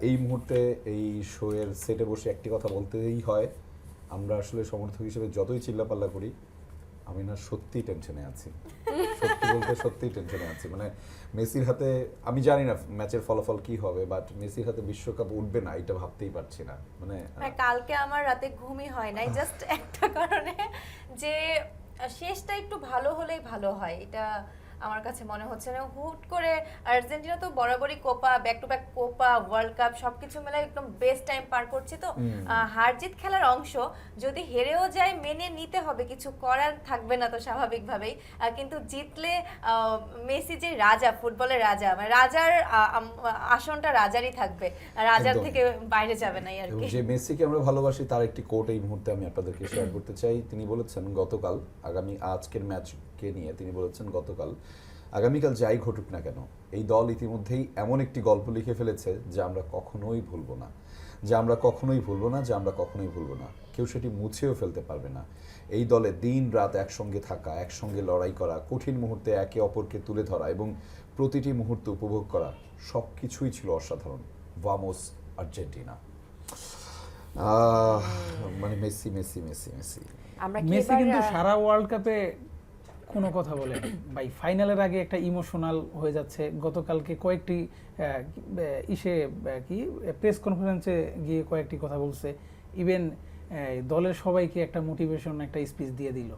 এই মুহূর্তে এই শো এর সেটে বসে একটি কথা বলতেই হয়, আমরা আসলে সমর্থক হিসেবে যতই চিল্লাপাল্লা করি, আমি না সত্যিই টেনশনে আছি। সত্যি বলতে সত্যিই টেনশনে আছি। মানে মেসির হাতে, আমি জানি না ম্যাচের ফলাফল কি হবে, বাট মেসির হাতে বিশ্বকাপ উঠবে না এটা ভাবতেই পারছি না। মানে হ্যাঁ, কালকে আমার রাতে ঘুমই হয় নাই জাস্ট একটা কারণে, যে শেষটা একটু ভালো হলেই ভালো হয়, এটা আমার কাছে মনে হচ্ছে না। হুট করে আর্জেন্টিনা তো বরাবরই Copa, back to back Copa, world cup সবকিছু মিলে একদম বেস্ট টাইম পার করছে। তো হার জিত খেলার অংশ, যদি হেরেও যায় মেনে নিতে হবে, কিছু করার থাকবে না তো স্বাভাবিকভাবেই। কিন্তু জিতলে মেসি যে রাজা, ফুটবলের রাজা, মানে রাজার আসনটা রাজারই থাকবে, রাজার একদম। থেকে বাইরে যাবে না আর এবং কি। যে মেসিকে আমরা ভালোবাসি তার একটি কোট এই মুহূর্তে আমি আপনাদেরকে শেয়ার করতে চাই। তিনি বলেছেন গতকাল, আজকের ম্যাচকে নিয়ে তিনি বলেছেন গতকাল, আগামীকাল যাই ঘটুক না কেন, এই দল ইতিমধ্যেই এমন একটি গল্প লিখে ফেলেছে যা আমরা কখনোই ভুলবো না, যা আমরা কখনোই ভুলবো না, যা আমরা কখনোই ভুলবো না। কেউ সেটি মুছেও ফেলতে পারবে না। এই দলে দিন রাত একসঙ্গে থাকা, একসঙ্গে লড়াই করা, কঠিন মুহূর্তে একে অপরকে তুলে ধরা এবং প্রতিটি মুহূর্ত উপভোগ করা, সব কিছুই ছিল অসাধারণ। Vamos Argentina. মানে মেসি মেসি মেসি মেসি। আমরা কি মেসি এবার, কিন্তু সারা ওয়ার্ল্ড কাপে কোনো কথা বলেনি ভাই, ফাইনালের আগে একটা ইমোশনাল হয়ে যাচ্ছে। গতকালকে কয়েকটি কি প্রেস কনফারেন্সে গিয়ে কয়েকটি কথা বলছে, ইভেন দলের সবাইকে একটা মোটিভেশন, একটা স্পিচ দিয়ে দিল।